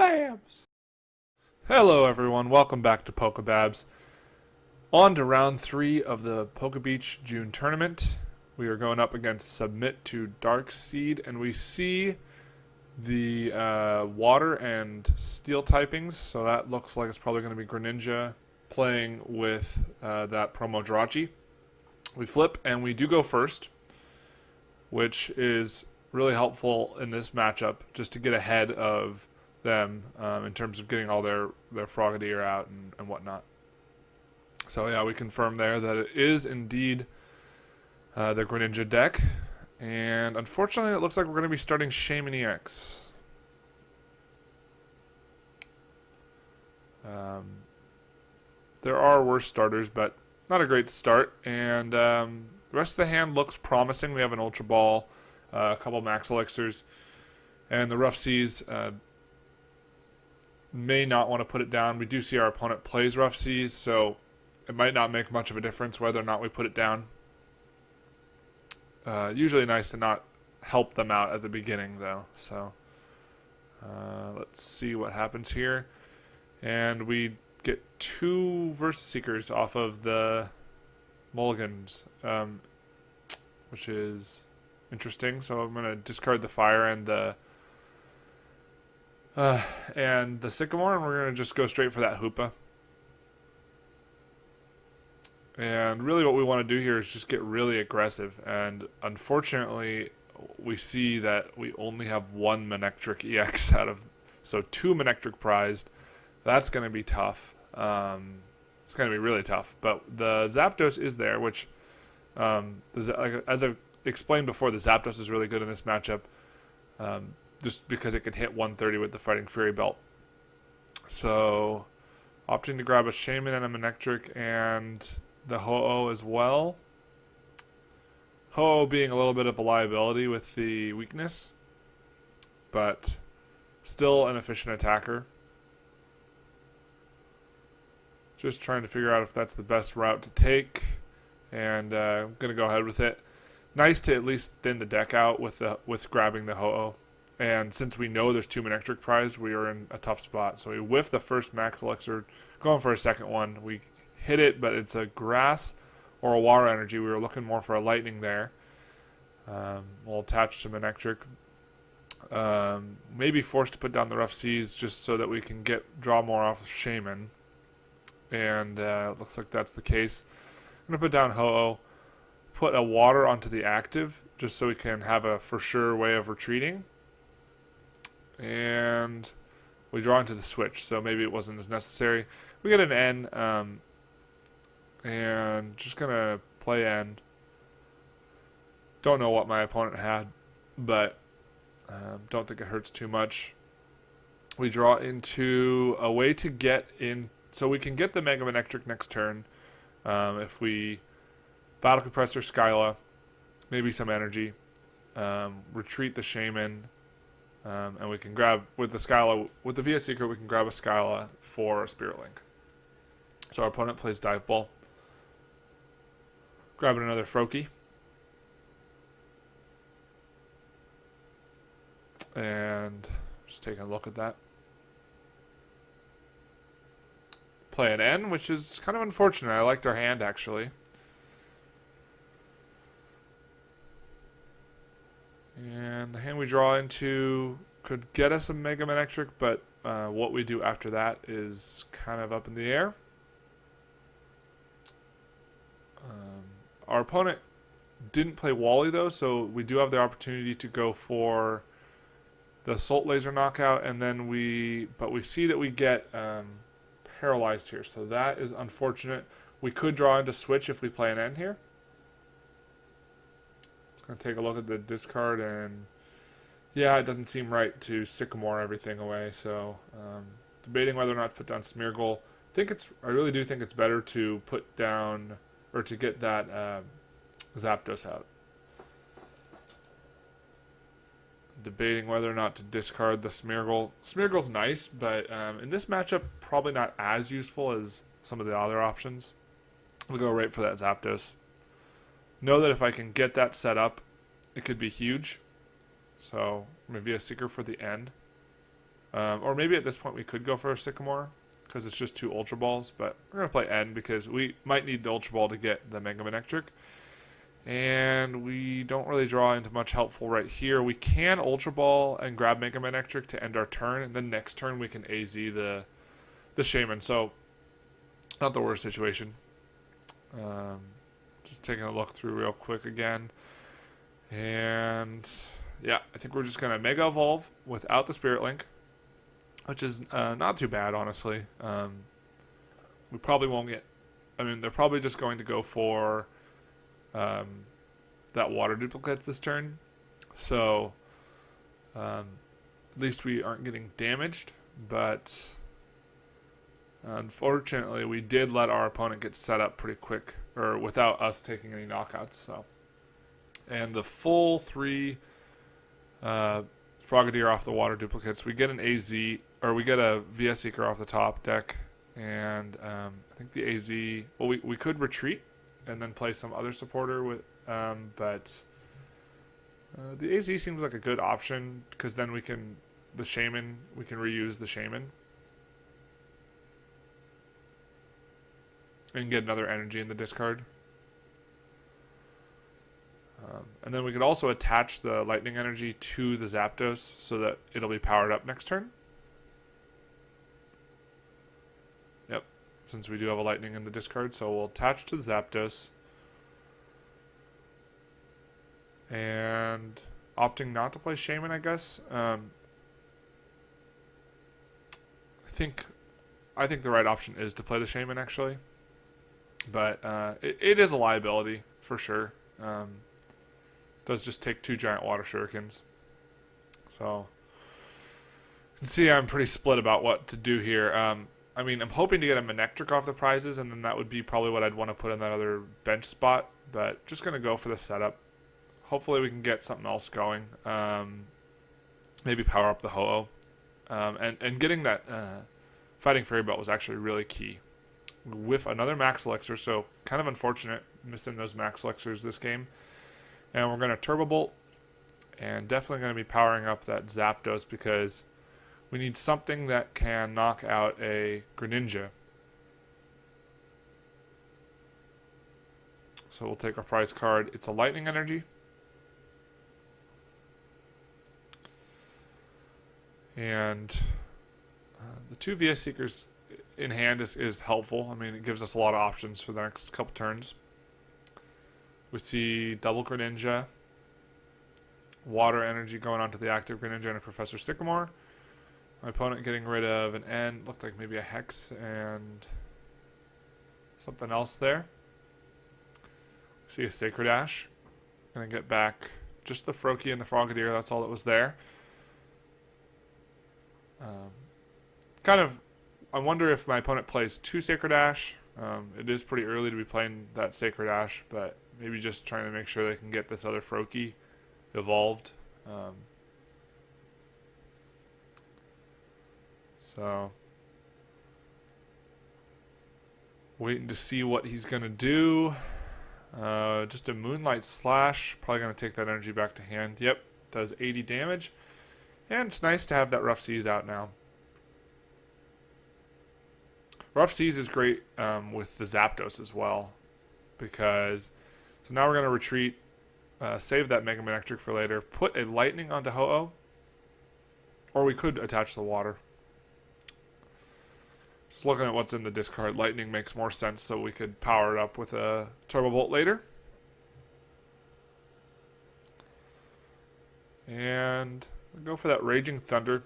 Pokebabs! Hello everyone, welcome back to Pokebabs. On to round 3 of the Pokebeach June tournament. We are going up against Submit to Dark Seed, and we see the water and steel typings, so that looks like it's probably going to be Greninja playing with that promo Jirachi. We flip and we do go first, which is really helpful in this matchup just to get ahead of them in terms of getting all their Frogadier out and whatnot. So yeah, we confirm there that it is indeed the Greninja deck, and unfortunately it looks like we're going to be starting Shaman EX. There are worse starters, but not a great start, and the rest of the hand looks promising. We have an Ultra Ball, a couple Max Elixirs, and the Rough Seas may not want to put it down. We do see our opponent plays Rough Seas, so it might not make much of a difference whether or not we put it down. Usually nice to not help them out at the beginning, though. So let's see what happens here. And we get 2 Versus Seekers off of the Mulligans, which is interesting. So I'm going to discard the Fire and the Sycamore, and we're going to just go straight for that Hoopa. And really what we want to do here is just get really aggressive, and unfortunately we see that we only have 1 Manectric EX out of, so 2 Manectric prized. That's going to be tough. It's going to be really tough, but the Zapdos is there, which as I explained before, the Zapdos is really good in this matchup, just because it can hit 130 with the Fighting Fury belt. So opting to grab a Shaman and a Manectric and the Ho-Oh as well. Ho-Oh being a little bit of a liability with the weakness, but still an efficient attacker. Just trying to figure out if that's the best route to take, and I'm going to go ahead with it. Nice to at least thin the deck out with grabbing the Ho-Oh. And since we know there's 2 Manectric prized, we are in a tough spot. So we whiff the first Max Elixir, going for a second one. We hit it, but it's a Grass or a Water Energy. We were looking more for a Lightning there. We'll attach to Manectric. Maybe forced to put down the Rough Seas just so that we can draw more off of Shaman. And it looks like that's the case. I'm going to put down Ho-Oh, put a Water onto the active just so we can have a for sure way of retreating. And we draw into the switch, so maybe it wasn't as necessary. We get an N, and just going to play N. Don't know what my opponent had, but don't think it hurts too much. We draw into a way to get in, so we can get the Mega Manectric next turn if we Battle Compressor Skyla, maybe some energy, retreat the Shaman, and we can grab, with the Skyla, with the VS Secret, we can grab a Skyla for a Spirit Link. So our opponent plays Dive Ball. Grabbing another Froakie. And just taking a look at that. Play an N, which is kind of unfortunate. I liked our hand, actually. And the hand we draw into could get us a Mega Manectric, but what we do after that is kind of up in the air. Our opponent didn't play Wally, though, so we do have the opportunity to go for the Assault Laser knockout, and then we see that we get paralyzed here, so that is unfortunate. We could draw into Switch if we play an N here. Gonna take a look at the discard, and yeah, it doesn't seem right to Sycamore everything away. So debating whether or not to put down Smeargle. I really do think it's better to put down, or to get that Zapdos out. Debating whether or not to discard the Smeargle. Smeargle's nice, but in this matchup, probably not as useful as some of the other options. We'll go right for that Zapdos. Know that if I can get that set up, it could be huge. So maybe a Seeker for the end. Or maybe at this point we could go for a Sycamore because it's just 2 Ultra Balls, but we're going to play N because we might need the Ultra Ball to get the Mega Manectric. And we don't really draw into much helpful right here. We can Ultra Ball and grab Mega Manectric to end our turn, and then next turn we can AZ the Shaman. So, not the worst situation. Just taking a look through real quick again. And yeah, I think we're just going to Mega Evolve without the Spirit Link, which is not too bad, honestly. We probably won't get... I mean, they're probably just going to go for that water duplicates this turn. So, at least we aren't getting damaged. But, unfortunately, we did let our opponent get set up pretty quick, or without us taking any knockouts. So, and the full 3 Frogadier off the water duplicates. We get an AZ, or we get a VS Seeker off the top deck, and I think the AZ. Well, we could retreat and then play some other supporter with, but the AZ seems like a good option because then we can reuse the Shaman and get another energy in the discard. And then we could also attach the lightning energy to the Zapdos so that it'll be powered up next turn. Yep, since we do have a lightning in the discard, so we'll attach to the Zapdos. And opting not to play Shaman, I guess. I think the right option is to play the Shaman, actually. But it is a liability, for sure. Does just take 2 giant water shurikens. So, you can see I'm pretty split about what to do here. I mean, I'm hoping to get a Manectric off the prizes, and then that would be probably what I'd want to put in that other bench spot. But just going to go for the setup. Hopefully we can get something else going. Maybe power up the Ho-Oh. And getting that Fighting Fairy Belt was actually really key. With another Max Elixir, so kind of unfortunate missing those Max Elixirs this game. And we're going to Turbo Bolt, and definitely going to be powering up that Zapdos because we need something that can knock out a Greninja. So we'll take our prize card. It's a Lightning Energy. And the 2 VS Seekers in hand is helpful. I mean, it gives us a lot of options for the next couple turns. We see double Greninja, water energy going onto the active Greninja and a Professor Sycamore. My opponent getting rid of an N, looked like maybe a Hex and something else there. See a Sacred Ash. Gonna get back just the Froakie and the Frogadier, that's all that was there. I wonder if my opponent plays 2 Sacred Ash. It is pretty early to be playing that Sacred Ash, but maybe just trying to make sure they can get this other Froakie evolved. So, waiting to see what he's going to do. Just a Moonlight Slash. Probably going to take that energy back to hand. Yep, does 80 damage. And it's nice to have that Rough Seas out now. Rough Seas is great with the Zapdos as well. Because, so now we're going to retreat, save that Mega Manectric for later, put a Lightning onto Ho-Oh, or we could attach the water. Just looking at what's in the discard, Lightning makes more sense, so we could power it up with a Turbo Bolt later. And go for that Raging Thunder,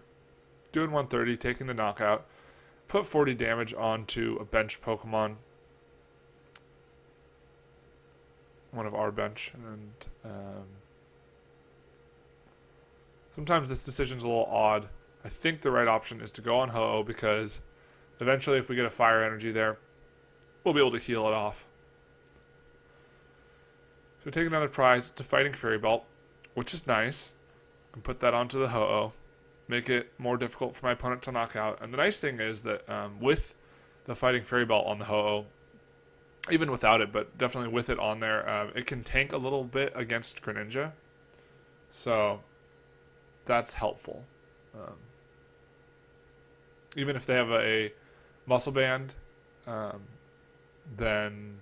doing 130, taking the knockout. Put 40 damage onto a bench Pokemon. One of our bench. And sometimes this decision's a little odd. I think the right option is to go on Ho-Oh because eventually if we get a Fire Energy there, we'll be able to heal it off. So take another prize. It's a Fighting Fairy Belt, which is nice. And put that onto the Ho-Oh. Make it more difficult for my opponent to knock out. And the nice thing is that with the Fighting Fairy Belt on the Ho-Oh, even without it, but definitely with it on there, it can tank a little bit against Greninja. So that's helpful. Even if they have a muscle band, um, then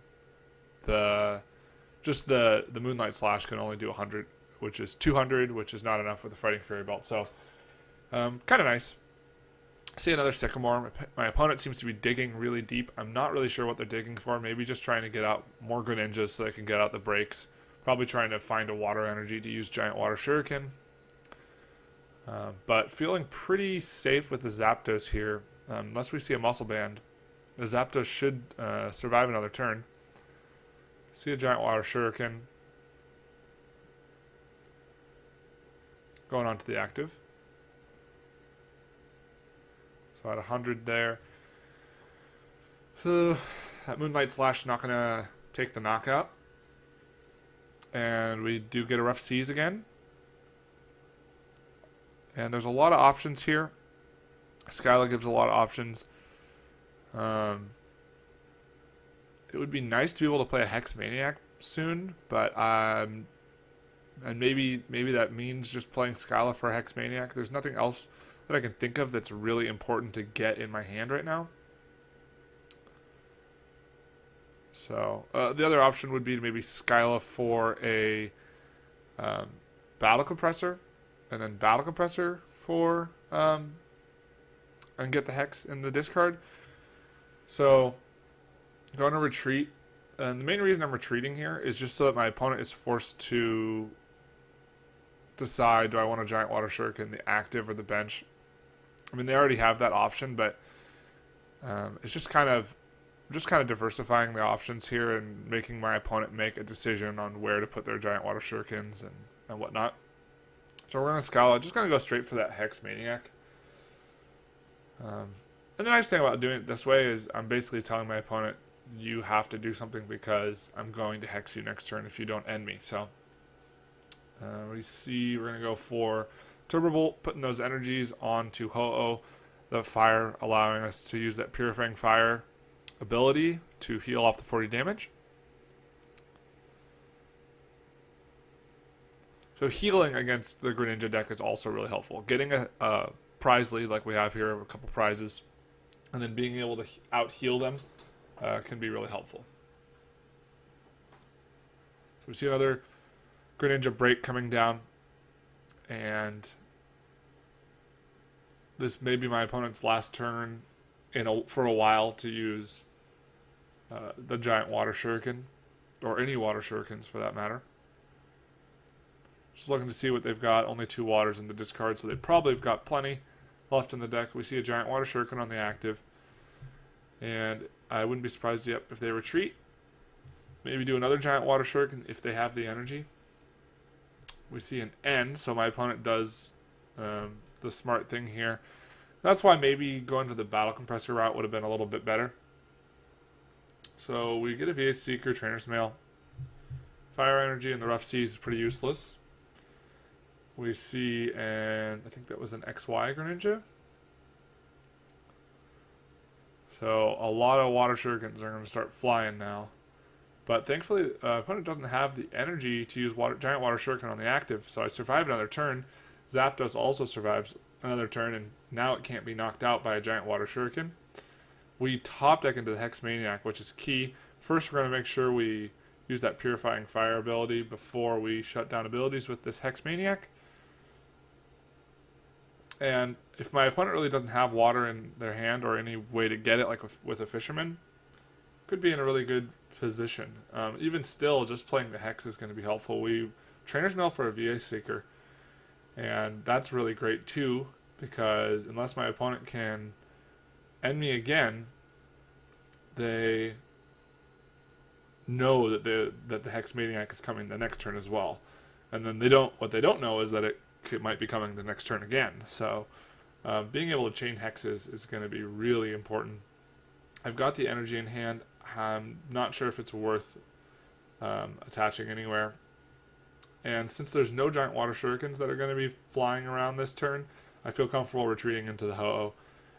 the the Moonlight Slash can only do 100, which is 200, which is not enough with the Fighting Fury Belt. So kind of nice. See another Sycamore. My opponent seems to be digging really deep. I'm not really sure what they're digging for. Maybe just trying to get out more Greninjas so they can get out the breaks. Probably trying to find a water energy to use Giant Water Shuriken. But feeling pretty safe with the Zapdos here. Unless we see a Muscle Band, the Zapdos should survive another turn. See a Giant Water Shuriken. Going on to the active. So at 100 there. So that Moonlight Slash not going to take the knockout. And we do get a Rough Seas again. And there's a lot of options here. Skyla gives a lot of options. It would be nice to be able to play a Hex Maniac soon, but and maybe that means just playing Skyla for a Hex Maniac. There's nothing else that I can think of that's really important to get in my hand right now. So the other option would be to maybe Skyla for a Battle Compressor, and then Battle Compressor for and get the Hex in the discard. So going to retreat, and the main reason I'm retreating here is just so that my opponent is forced to decide, do I want a Giant Water Shuriken, the active or the bench? I mean, they already have that option, but it's just kind of diversifying the options here and making my opponent make a decision on where to put their Giant Water Shurikens and whatnot. So we're going to Scala. Just going to go straight for that Hex Maniac. And the nice thing about doing it this way is I'm basically telling my opponent, you have to do something because I'm going to Hex you next turn if you don't end me. So we see we're going to go for Turbo Bolt, putting those energies onto Ho-Oh, the fire, allowing us to use that Purifying Fire ability to heal off the 40 damage. So healing against the Greninja deck is also really helpful. Getting a prize lead like we have here, a couple prizes, and then being able to out-heal them can be really helpful. So we see another Greninja break coming down, and this may be my opponent's last turn for a while to use the Giant Water Shuriken, or any Water Shurikens for that matter. Just looking to see what they've got. Only 2 waters in the discard, so they probably have got plenty left in the deck. We see a Giant Water Shuriken on the active, and I wouldn't be surprised yet if they retreat. Maybe do another Giant Water Shuriken if they have the energy. We see an end, so my opponent does the smart thing here. That's why maybe going to the Battle Compressor route would have been a little bit better. So we get a VA Seeker, Trainer's Mail. Fire Energy and the Rough Seas is pretty useless. We see, and I think that was an XY Greninja. So a lot of Water Shurikens are going to start flying now. But thankfully, opponent doesn't have the energy to use Giant Water Shuriken on the active, so I survived another turn. Zapdos also survives another turn, and now it can't be knocked out by a Giant Water Shuriken. We top deck into the Hex Maniac, which is key. First, we're going to make sure we use that Purifying Fire ability before we shut down abilities with this Hex Maniac. And if my opponent really doesn't have water in their hand or any way to get it, like with a Fisherman, could be in a really good position. Even still, just playing the Hex is going to be helpful. We Trainer's Mail for a VA Seeker, and that's really great too, because unless my opponent can end me again, they know that the Hex Maniac is coming the next turn as well. And then what they don't know is that it might be coming the next turn again. So being able to chain hexes is going to be really important. I've got the energy in hand. I'm not sure if it's worth attaching anywhere. And since there's no Giant Water Shurikens that are going to be flying around this turn, I feel comfortable retreating into the Ho-Oh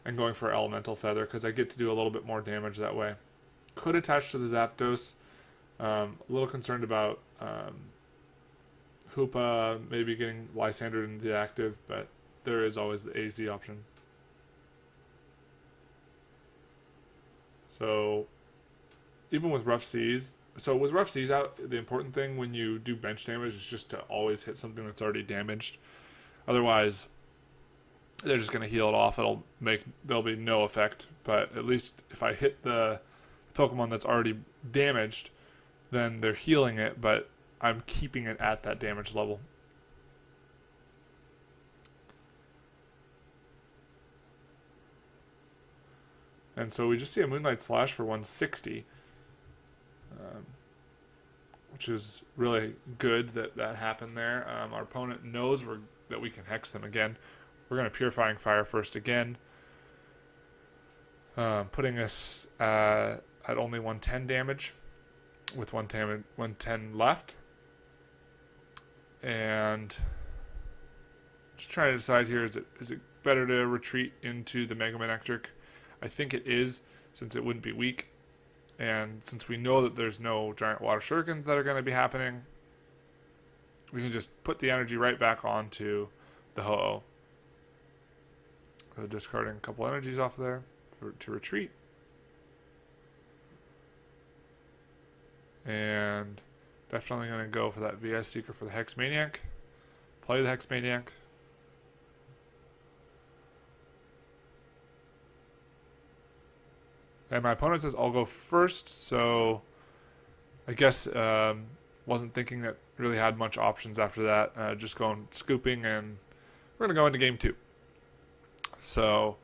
and going for Elemental Feather, because I get to do a little bit more damage that way. Could attach to the Zapdos. A little concerned about Hoopa maybe getting Lysander into the active, but there is always the AZ option. So even with rough seas, so with rough seas out, the important thing when you do bench damage is just to always hit something that's already damaged. Otherwise, they're just going to heal it off. There'll be no effect. But at least if I hit the Pokemon that's already damaged, then they're healing it, but I'm keeping it at that damage level. And so we just see a Moonlight Slash for 160, which is really good that happened there. Our opponent knows that we can Hex them again. We're going to Purifying Fire first again, putting us at only 110 damage with 110 left. And just trying to decide here, is it better to retreat into the M-Manectric? I think it is, since it wouldn't be weak. And since we know that there's no giant water shurikens that are going to be happening, we can just put the energy right back onto the Ho-Oh. So discarding a couple energies off there to retreat. And definitely going to go for that VS Seeker for the Hex Maniac. Play the Hex Maniac. And my opponent says I'll go first, so I guess wasn't thinking that really had much options after that. Just going scooping, and we're going to go into game 2. So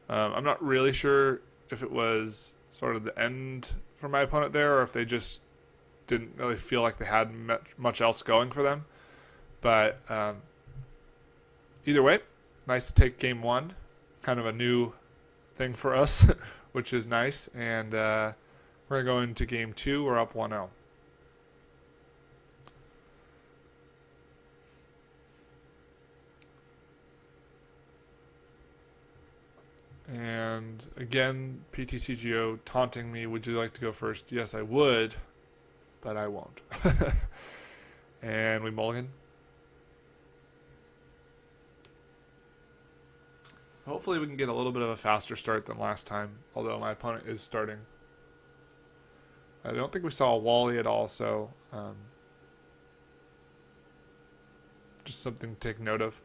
I'm not really sure if it was sort of the end for my opponent there, or if they just didn't really feel like they had much else going for them. But either way, nice to take game 1. Kind of a new thing for us, which is nice. And we're going to go into game 2. We're up 1-0. And again, PTCGO taunting me, would you like to go first? Yes, I would, but I won't. And we mulligan. Hopefully we can get a little bit of a faster start than last time, although my opponent is starting. I don't think we saw a Wally at all, so just something to take note of.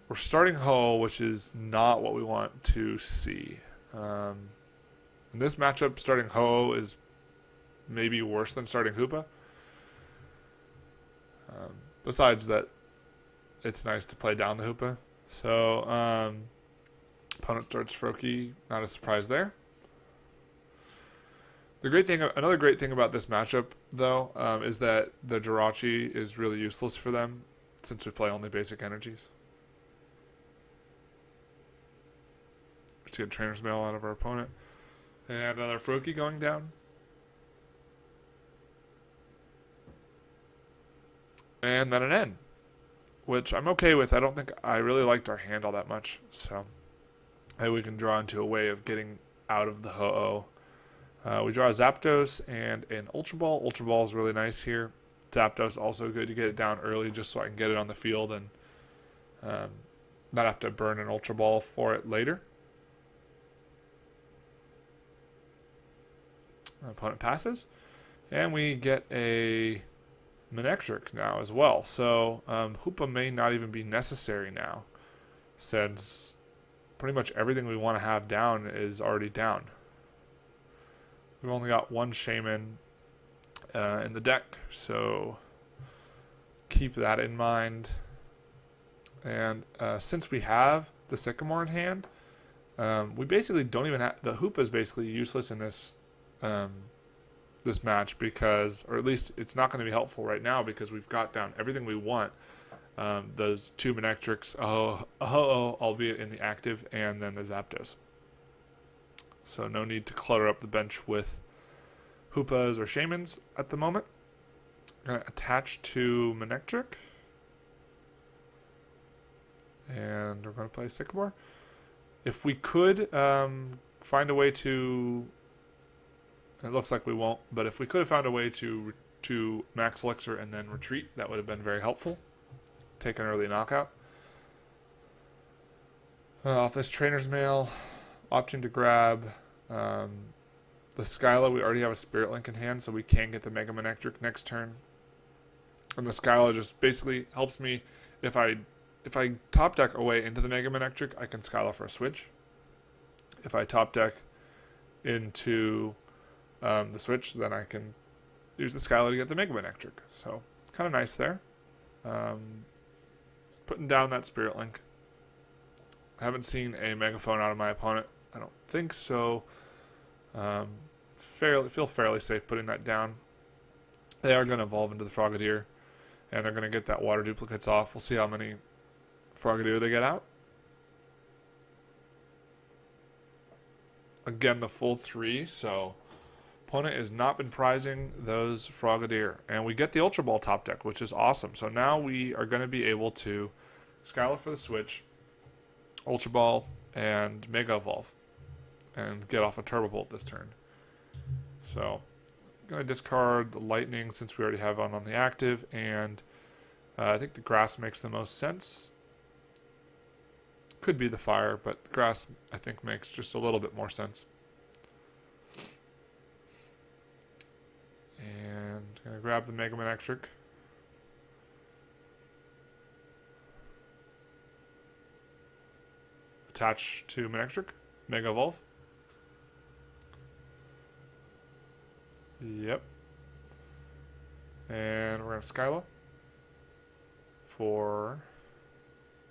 We're starting Ho, which is not what we want to see. In this matchup, starting Ho is maybe worse than starting Hoopa. Besides that, it's nice to play down the Hoopa. So, opponent starts Froakie, not a surprise there. Another great thing about this matchup, though, is that the Jirachi is really useless for them, since we play only basic energies. Let's get Trainer's Mail out of our opponent. And another Froakie going down. And then an N, which I'm okay with. I don't think I really liked our hand all that much. So maybe we can draw into a way of getting out of the Ho-Oh. We draw a Zapdos and an Ultra Ball. Ultra Ball is really nice here. Zapdos also good to get it down early just so I can get it on the field and not have to burn an Ultra Ball for it later. Opponent passes. And we get a Manectric now as well. So Hoopa may not even be necessary now, since pretty much everything we want to have down is already down. We've only got one Shaman in the deck, so keep that in mind. And since we have the Sycamore in hand, we basically don't even have... The Hoopa is basically useless in this this match, because, or at least it's not going to be helpful right now, because we've got down everything we want. Those two Manectrics, albeit in the active, and then the Zapdos. So no need to clutter up the bench with Hoopas or Shamans at the moment. I'm going to attach to Manectric. And we're going to play Sycamore. If we could find a way to... It looks like we won't, but if we could have found a way to max Elixir and then retreat, that would have been very helpful. Take an early knockout. Off this Trainer's Mail, Opting to grab the Skyla. We already have a Spirit Link in hand, so we can get the M-Manectric next turn. And the Skyla just basically helps me if I top deck away into the M-Manectric, I can Skyla for a switch. If I top deck into the switch, then I can use the Skyla to get the M-Manectric. So kind of nice there. Putting down that Spirit Link. I haven't seen a Megaphone out of my opponent. I don't think so. Feel fairly safe putting that down. They are going to evolve into the Frogadier, and they're going to get that water duplicates off. We'll see how many Frogadier they get out. Again, the full 3, so opponent has not been prizing those Frogadier. And we get the Ultra Ball top deck, which is awesome. So now we are going to be able to Skyla for the switch, Ultra Ball, and Mega Evolve, and get off a Turbo Bolt this turn. So I'm going to discard the Lightning since we already have one on the active, and I think the Grass makes the most sense. Could be the Fire, but the Grass I think makes just a little bit more sense. And I'm going to grab the M-Manectric. Attach to Manectric, Mega Evolve. Yep. And we're going to Skyla for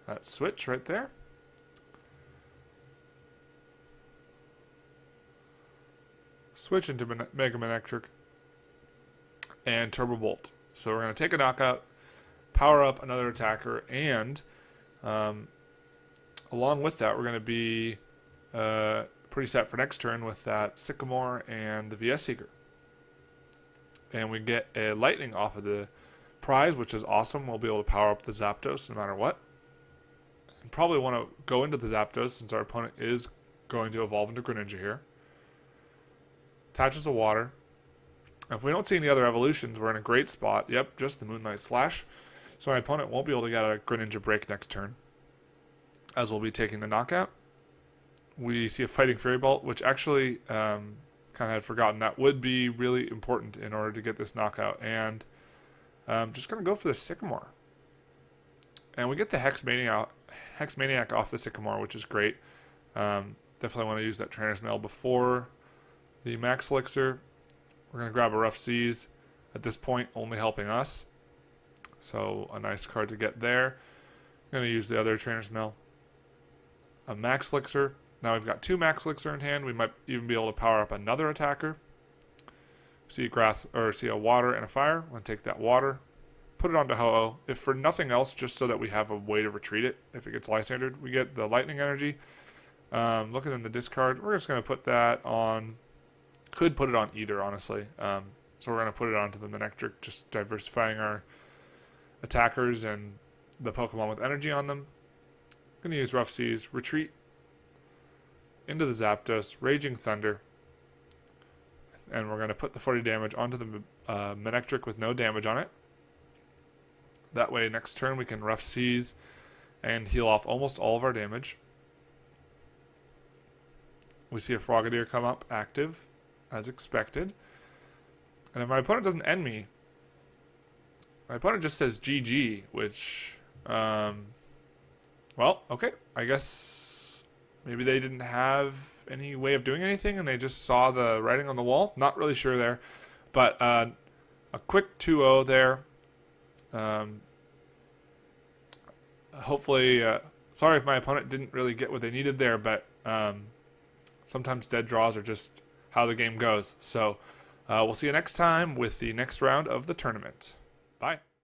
that switch right there. Switch into M-Manectric and Turbo Bolt. So we're going to take a knockout, power up another attacker, and along with that, we're going to be pretty set for next turn with that Sycamore and the VS Seeker. And we get a Lightning off of the prize, which is awesome. We'll be able to power up the Zapdos no matter what. And probably want to go into the Zapdos since our opponent is going to evolve into Greninja here. Attaches a water. If we don't see any other evolutions, we're in a great spot. Yep, just the Moonlight Slash. So my opponent won't be able to get a Greninja break next turn, as we'll be taking the knockout. We see a Fighting Fairy Bolt, which actually kind of had forgotten that would be really important in order to get this knockout. And just going to go for the Sycamore. And we get the Hex Maniac off the Sycamore, which is great. Definitely want to use that Trainer's Mail before the Max Elixir. We're going to grab a Rough Seas. At this point, only helping us. So a nice card to get there. I'm going to use the other Trainer's Mail. A Max Elixir. Now we've got 2 Max Elixir in hand. We might even be able to power up another attacker. See a water and a fire. I'm going to take that water, put it onto Ho-Oh. If for nothing else, just so that we have a way to retreat it. If it gets Lysandered, we get the Lightning Energy. Looking in the discard, we're just going to put that on. Could put it on either, honestly. So we're going to put it onto the Manectric, just diversifying our attackers and the Pokemon with energy on them. Going to use Rough Seas, retreat into the Zapdos, Raging Thunder, and we're going to put the 40 damage onto the Manectric with no damage on it. That way, next turn we can Rough Seas and heal off almost all of our damage. We see a Frogadier come up active, as expected. And if my opponent doesn't end me, my opponent just says GG, which, well, okay. I guess maybe they didn't have any way of doing anything and they just saw the writing on the wall. Not really sure there. But a quick 2-0 there. Hopefully, sorry if my opponent didn't really get what they needed there, but sometimes dead draws are just how the game goes. So we'll see you next time with the next round of the tournament. Bye.